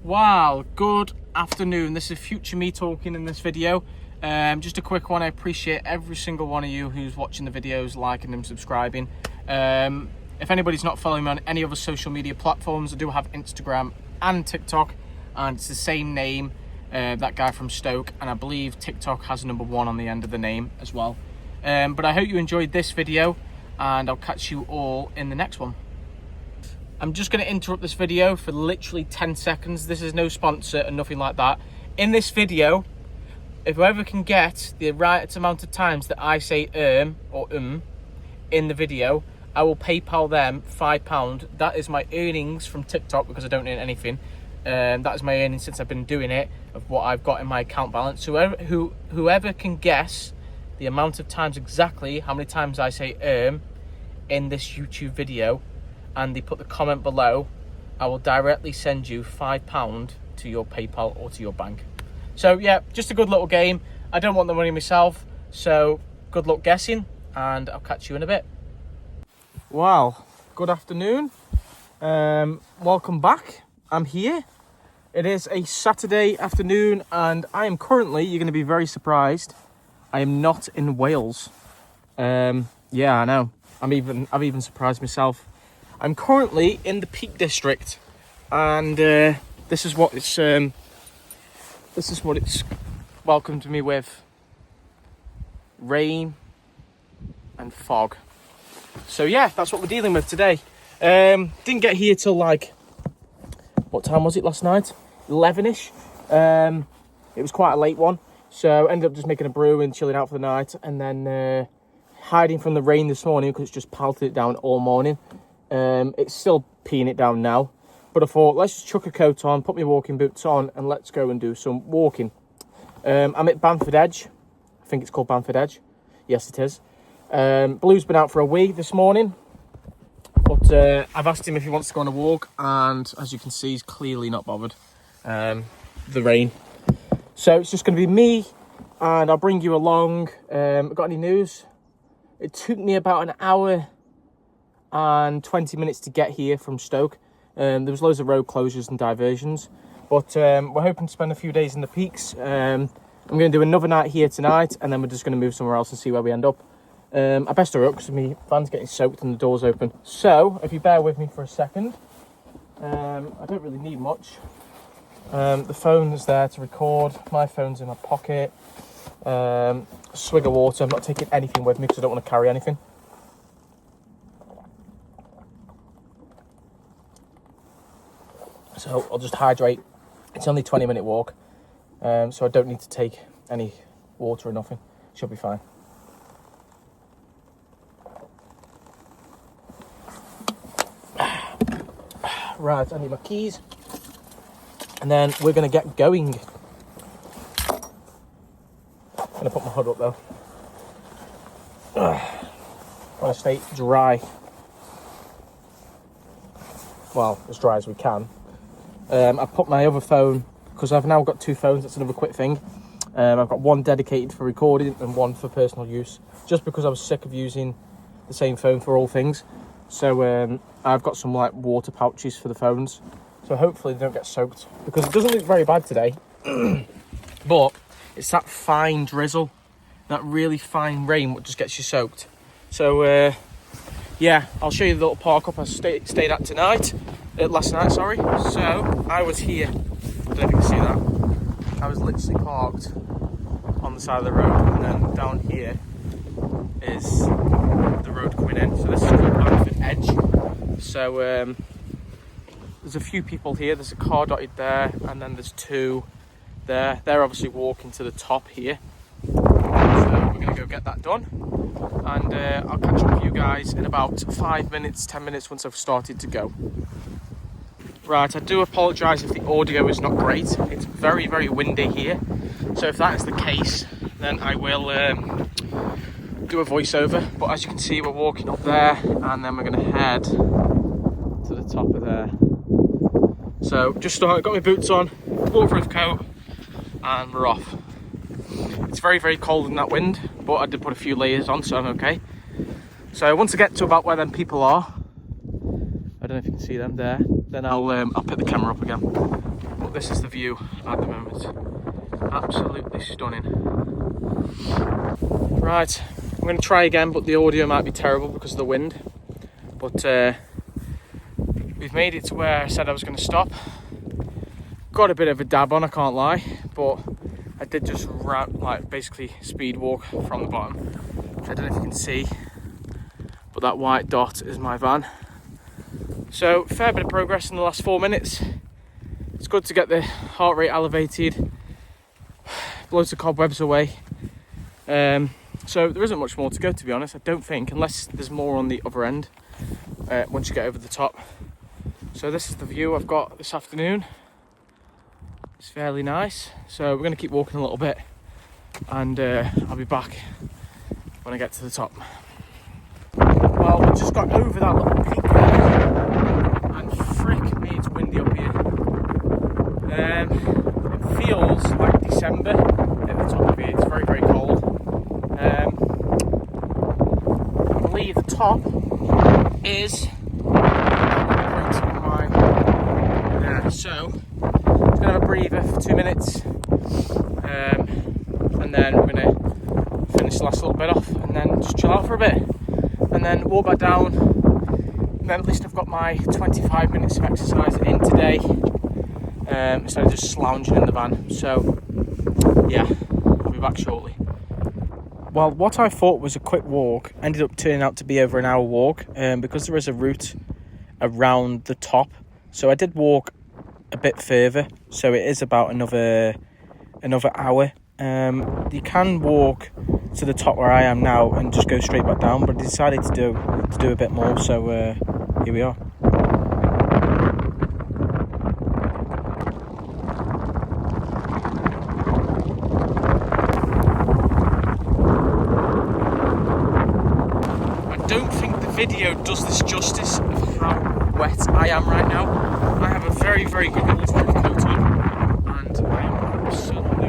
Wow, good afternoon. This is future me talking in this video. Just a quick one. I appreciate every single one of you who's watching the videos, liking them, subscribing. If anybody's not following me on any other social media platforms, I do have Instagram and TikTok, and it's the same name, That Guy from Stoke, and I believe TikTok has number 1 on the end of the name as well. But I hope you enjoyed this video, and I'll catch you all in the next one. I'm just going to interrupt this video for literally 10 seconds. This is no sponsor and nothing like that. In this video, if whoever can get the right amount of times that I say or in the video, I will PayPal them £5. That is my earnings from TikTok, because I don't earn anything. That is my earnings since I've been doing it, of what I've got in my account balance. Whoever can guess the amount of times, exactly how many times I say in this YouTube video, and they put the comment below, I will directly send you £5 to your PayPal or to your bank. So yeah, just a good little game. I don't want the money myself, so good luck guessing, and I'll catch you in a bit. Wow, good afternoon. Welcome back. I'm here. It is a Saturday afternoon, and I am currently, you're going to be very surprised, I am not in Wales. Yeah, I know. I've even surprised myself. I'm currently in the Peak District, and this is what it's welcomed me with: rain and fog. So yeah, that's what we're dealing with today. Didn't get here till like, what time was it last night? 11ish. It was quite a late one, so ended up just making a brew and chilling out for the night, and then hiding from the rain this morning because it's just pelted it down all morning. It's still peeing it down now, but I thought, let's just chuck a coat on, put my walking boots on, and let's go and do some walking. I'm at Bamford Edge. I think it's called Bamford Edge. Yes, it is. Blue's been out for a wee this morning, but I've asked him if he wants to go on a walk, and as you can see, he's clearly not bothered. The rain. So it's just going to be me, and I'll bring you along. Got any news? It took me about an hour and 20 minutes to get here from Stoke. There was loads of road closures and diversions, but we're hoping to spend a few days in the peaks. I'm going to do another night here tonight, and then we're just going to move somewhere else and see where we end up. I best hurry up because my van's getting soaked and the door's open. So if you bear with me for a second, I don't really need much. The phone is there to record. My phone's in my pocket. A swig of water. I'm not taking anything with me because I don't want to carry anything. So I'll just hydrate. It's only a 20-minute walk, so I don't need to take any water or nothing. Should be fine. Right, I need my keys, and then we're going to get going. I'm going to put my hood up though. I want to stay dry. Well, as dry as we can. I've put my other phone, because I've now got 2 phones, that's another quick thing. I've got one dedicated for recording and one for personal use, just because I was sick of using the same phone for all things. So I've got some like water pouches for the phones, so hopefully they don't get soaked, because it doesn't look very bad today. But it's that fine drizzle, that really fine rain, what just gets you soaked. So yeah, I'll show you the little park up I stayed at last night, sorry. So I was here, I don't know if you can see that. I was literally parked on the side of the road, and then down here is the road coming in. So this is called Bamford Edge. So there's a few people here. There's a car dotted there, and then there's 2 there. They're obviously walking to the top here. So we're going to go get that done, and I'll catch up with you guys in about 5 minutes, 10 minutes once I've started to go. Right, I do apologise if the audio is not great. It's very, very windy here. So if that is the case, then I will do a voiceover. But as you can see, we're walking up there, and then we're going to head to the top of there. So just got my boots on, waterproof coat, and we're off. It's very, very cold in that wind, but I did put a few layers on, so I'm okay. So once I get to about where them people are, I don't know if you can see them there, then I'll pick the camera up again. but this is the view at the moment. Absolutely stunning. Right, I'm going to try again, but the audio might be terrible because of the wind. But we've made it to where I said I was going to stop. Got a bit of a dab on, I can't lie, but I did just basically speed walk from the bottom. I don't know if you can see, but that white dot is my van. So fair bit of progress in the last 4 minutes. It's good to get the heart rate elevated, blows the cobwebs away. So there isn't much more to go, to be honest, I don't think, unless there's more on the other end once you get over the top. So this is the view I've got this afternoon. It's fairly nice. So we're going to keep walking a little bit, and I'll be back when I get to the top. Well, we just got over that little peak there, and frick me, it's windy up here. It feels like December at the top of here. It's very, very cold. I believe the top is there. So I'm gonna have a breather for 2 minutes, and then we're gonna finish the last little bit off, and then just chill out for a bit, and then walk back down. And then at least I've got my 25 minutes of exercise in today, instead of just lounging in the van. So yeah, I'll be back shortly. Well, what I thought was a quick walk ended up turning out to be over an hour walk, because there is a route around the top. So I did walk a bit further, so it is about another hour. You can walk to the top where I am now and just go straight back down, but I decided to do a bit more, so here we are. I don't think the video does this justice of how wet I am right now. I have a very, very good waterproof coat on, and I am absolutely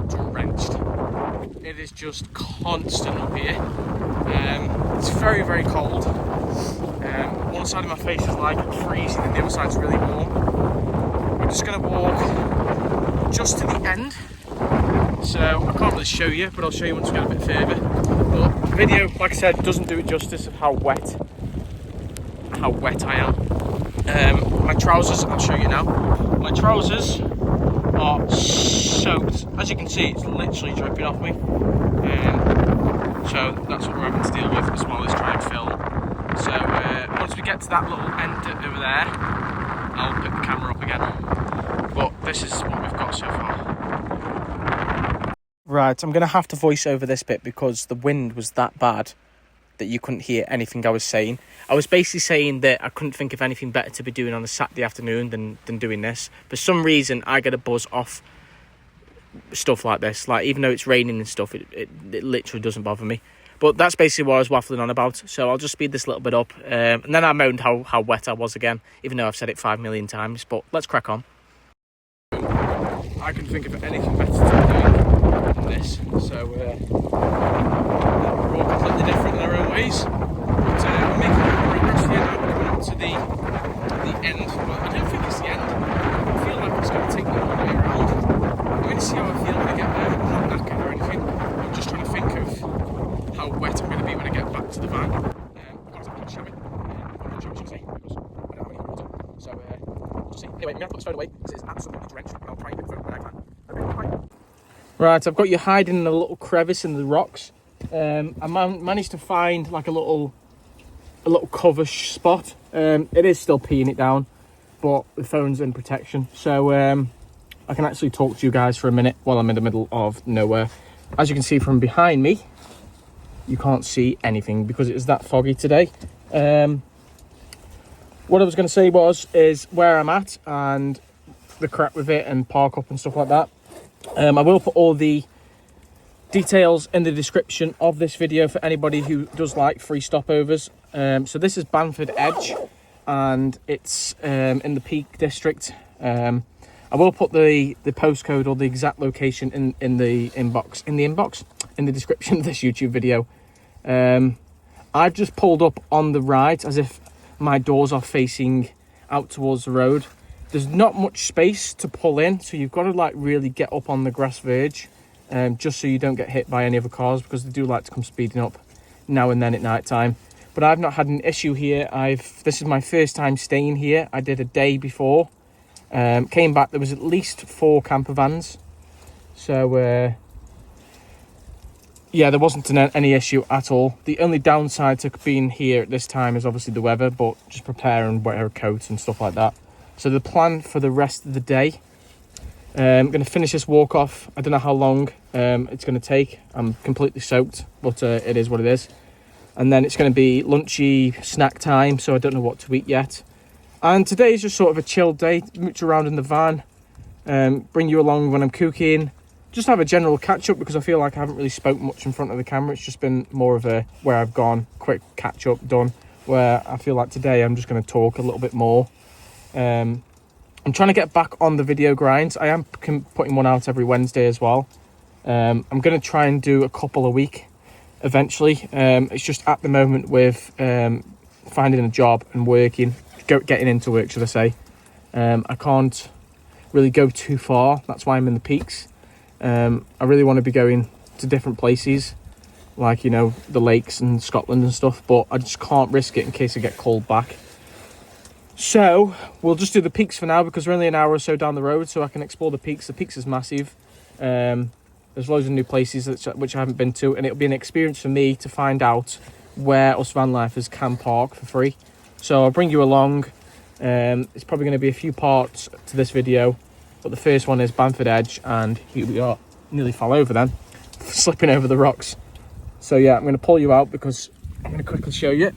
drenched. It is just constant up here. It's very, very cold. One side of my face is like freezing and the other side's really warm. We're just going to walk just to the end. So I can't really show you, but I'll show you once we get a bit further. But the video, like I said, doesn't do it justice of how wet I am. My trousers, I'll show you now. My trousers are soaked. As you can see, it's literally dripping off me. So that's what we're having to deal with as well as try and film. So once we get to that little end over there, I'll pick the camera up again. But this is what we've got so far. Right, I'm going to have to voice over this bit because the wind was that bad that you couldn't hear anything I was saying. I was basically saying that I couldn't think of anything better to be doing on a Saturday afternoon than doing this. For some reason, I get a buzz off stuff like this. Like, even though it's raining and stuff, it literally doesn't bother me. But that's basically what I was waffling on about. So I'll just speed this a little bit up. And then I moaned how wet I was again, even though I've said it 5 million times. But let's crack on. I couldn't think of anything better to be doing than this. So we're all completely different in our own ways. But we're making progress here now. We're coming up to the end. Well, I don't think it's the end. I feel like it's going to take me all the way around. I'm going to see how I feel when I get there. I'm not knackered or anything. I'm just trying to think of how wet I'm going to be when I get back to the van. I've got to shower. I'm not sure what I should say because I don't have any water. So we'll see. Anyway, I'm going to have to put this phone away because it's absolutely drenched, and I'll try and get the phone when I can. Okay, bye. Right, I've got you hiding in a little crevice in the rocks. I managed to find like a little cover spot. It is still peeing it down, but the phone's in protection, so I can actually talk to you guys for a minute while I'm in the middle of nowhere. As you can see from behind me, you can't see anything because it is that foggy today. What I was going to say is where I'm at and the crack with it and park up and stuff like that. I will put all the details in the description of this video for anybody who does like free stopovers. So this is Bamford Edge, and it's in the Peak District. I will put the postcode or the exact location in the description of this YouTube video. I've just pulled up on the right as if my doors are facing out towards the road. There's not much space to pull in, so you've got to like really get up on the grass verge, just so you don't get hit by any other cars, because they do like to come speeding up now and then at night time. But I've not had an issue here. This is my first time staying here. I did a day before. Came back, there was at least 4 camper vans. So yeah, there wasn't any issue at all. The only downside to being here at this time is obviously the weather, but just prepare and wear a coat and stuff like that. So the plan for the rest of the day, I'm going to finish this walk off. I don't know how long it's going to take. I'm completely soaked, but it is what it is. And then it's going to be lunchy snack time, so I don't know what to eat yet. And today is just sort of a chill day. Mooch around in the van, bring you along when I'm cooking, just have a general catch up, because I feel like I haven't really spoke much in front of the camera. It's just been more of a where I've gone, quick catch up done, where I feel like today I'm just going to talk a little bit more. I'm trying to get back on the video grinds. I am putting one out every Wednesday as well. I'm going to try and do a couple a week eventually. It's just at the moment with finding a job and working, getting into work, should I say. I can't really go too far. That's why I'm in the peaks. I really want to be going to different places, like, you know, the lakes and Scotland and stuff, but I just can't risk it in case I get called back. So we'll just do the peaks for now, because we're only an hour or so down the road, so I can explore the peaks. The peaks is massive. There's loads of new places which I haven't been to, and it'll be an experience for me to find out where us van lifers can park for free. So I'll bring you along. It's probably going to be a few parts to this video, but the first one is Bamford Edge, and here we are. Nearly fell over then, slipping over the rocks. So yeah, I'm going to pull you out because I'm going to quickly show you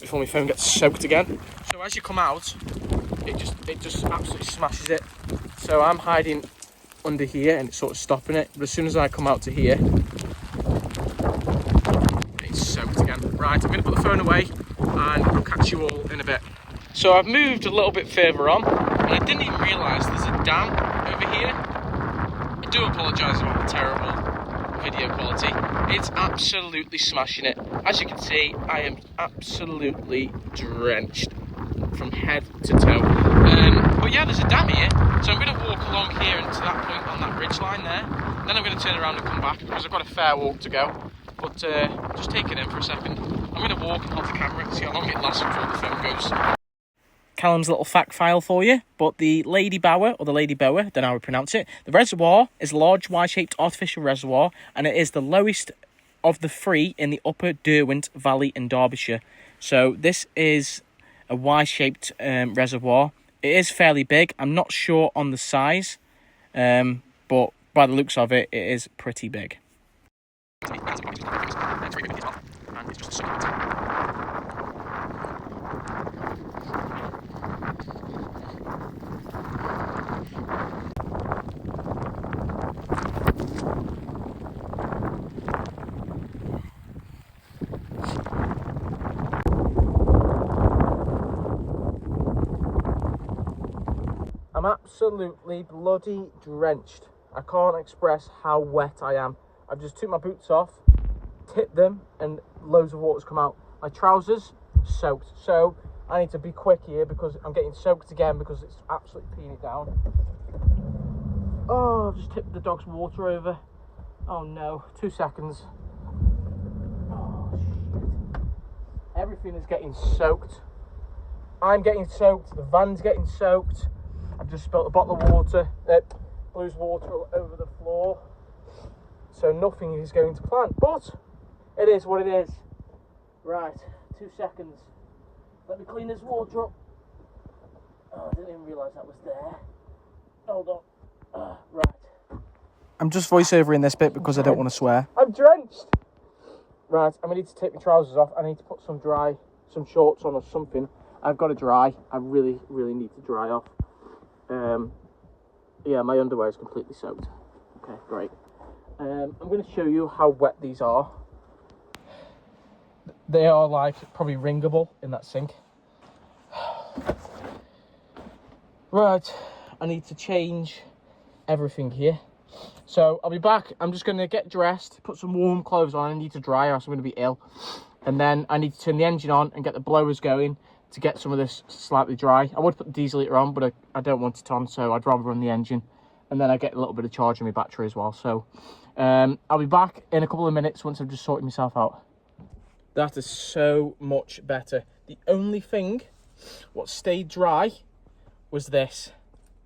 before my phone gets soaked again. So as you come out, it just absolutely smashes it. So I'm hiding under here and it's sort of stopping it, but as soon as I come out to here, it's soaked again. Right, I'm going to put the phone away and I'll catch you all in a bit. So I've moved a little bit further on, and I didn't even realise there's a dam over here. I do apologise about the terrible video quality. It's absolutely smashing it. As you can see, I am absolutely drenched from head to toe. But yeah, there's a dam here, so I'm going to walk along here into that point on that ridge line there. Then I'm going to turn around and come back, because I've got a fair walk to go. But just take it in for a second. I'm going to walk and hold the camera and see how long it lasts before the phone goes. Callum's little fact file for you, but the Lady Bower, or the Lady Bower, don't know how we pronounce it, the reservoir is a large Y-shaped artificial reservoir, and it is the lowest of the 3 in the upper Derwent Valley in Derbyshire. So this is a Y-shaped reservoir. It is fairly big. I'm not sure on the size, but by the looks of it, it is pretty big. I'm absolutely bloody drenched. I can't express how wet I am. I've just took my boots off, tipped them, and loads of water's come out. My trousers soaked. So I need to be quick here because I'm getting soaked again because it's absolutely peeing it down. Oh, I've just tipped the dog's water over. Oh no, 2 seconds. Oh shit. Everything is getting soaked. I'm getting soaked, the van's getting soaked. I've just spilt a bottle of water, blues water all over the floor. So nothing is going to plan, but it is what it is. Right, 2 seconds. Let me clean this water up. Oh, I didn't even realise that was there. Hold on. Right. I'm just voiceovering this bit because I don't want to swear. I'm drenched. Right, I'm going to need to take my trousers off. I need to put some shorts on or something. I've got to dry. I really, really need to dry off. Yeah, my underwear is completely soaked. Okay, great. I'm going to show you how wet these are. They are like probably wringable in that sink. Right, I need to change everything here. So I'll be back. I'm just going to get dressed, put some warm clothes on. I need to dry or else I'm going to be ill. And then I need to turn the engine on and get the blowers going. to get some of this slightly dry. I would put the diesel heater on, but I don't want it on, so I'd rather run the engine. And then I get a little bit of charge in my battery as well. So I'll be back in a couple of minutes once I've just sorted myself out. That is so much better. The only thing what stayed dry was this.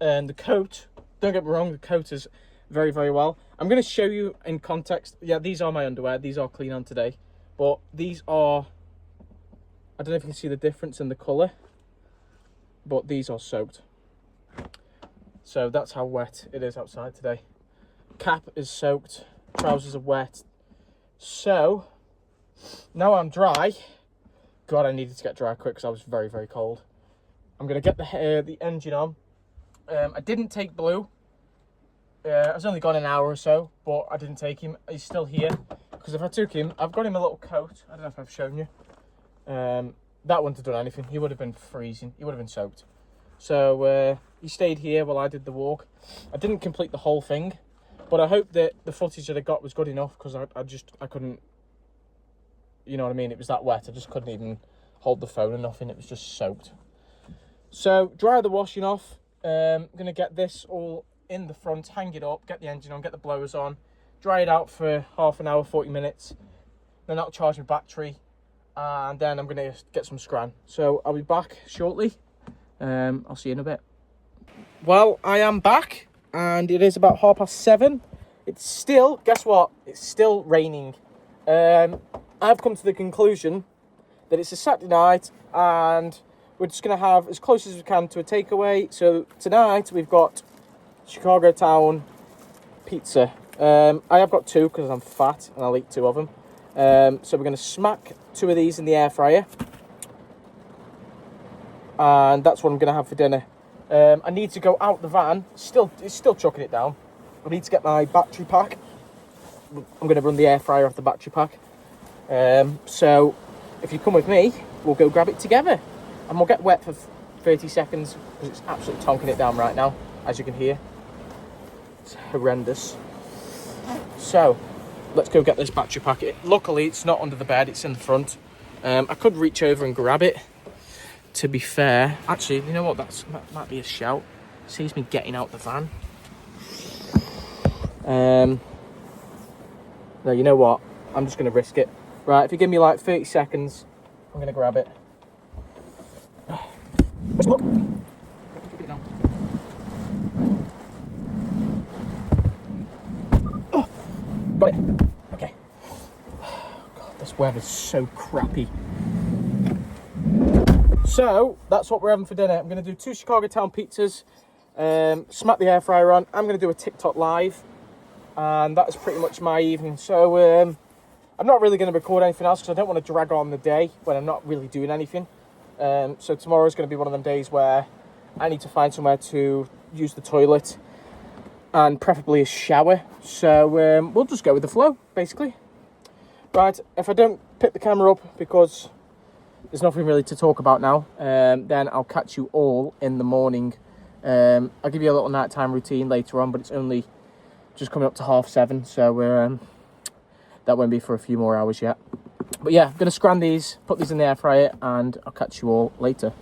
And the coat, don't get me wrong, the coat is very, very well. I'm going to show you in context. Yeah, these are my underwear. These are clean on today. But these are, I don't know if you can see the difference in the colour, but these are soaked. So that's how wet it is outside today. Cap is soaked, trousers are wet. So now I'm dry. God, I needed to get dry quick because I was very, very cold. I'm going to get the engine on. I didn't take Blue. I was only gone an hour or so, but I didn't take him. He's still here. Because if I took him, I've got him a little coat. I don't know if I've shown you. That wouldn't have done anything. He would have been freezing. He would have been soaked. So he stayed here while I did the walk. I didn't complete the whole thing, but I hope that the footage that I got was good enough, because I couldn't, you know what I mean? It was that wet. I just couldn't even hold the phone or nothing. It was just soaked. So dry the washing off. I'm going to get this all in the front, hang it up, get the engine on, get the blowers on, dry it out for half an hour, 40 minutes. Then that'll charge my battery, and then I'm going to get some scran. So I'll be back shortly. I'll see you in a bit. Well, I am back, and it is about 7:30. It's still, guess what? It's still raining. I've come to the conclusion that it's a Saturday night, and we're just going to have as close as we can to a takeaway. So tonight we've got Chicago Town pizza. I have got 2 because I'm fat and I'll eat 2 of them. So we're going to smack 2 of these in the air fryer. And that's what I'm going to have for dinner. I need to go out the van. It's still chucking it down. I need to get my battery pack. I'm going to run the air fryer off the battery pack. So if you come with me, we'll go grab it together. And we'll get wet for 30 seconds because it's absolutely tonking it down right now, as you can hear. It's horrendous. So let's go get this battery pack. Luckily, it's not under the bed, it's in the front. I could reach over and grab it, to be fair. Actually, you know what? That might be a shout. Sees me getting out the van. No, you know what? I'm just going to risk it. Right, if you give me like 30 seconds, I'm going to grab it. Let's look. Oh, got it. Okay. God, this weather's so crappy. So that's what we're having for dinner. I'm going to do 2 Chicago Town pizzas. Smack the air fryer on. I'm going to do a TikTok live, and that's pretty much my evening. So I'm not really going to record anything else because I don't want to drag on the day when I'm not really doing anything. So tomorrow is going to be one of them days where I need to find somewhere to use the toilet and preferably a shower. So we'll just go with the flow, basically. Right, if I don't pick the camera up because there's nothing really to talk about now, then I'll catch you all in the morning. I'll give you a little nighttime routine later on, but it's only just coming up to 7:30, so that won't be for a few more hours yet. But yeah, I'm going to scran these, put these in the air fryer, and I'll catch you all later.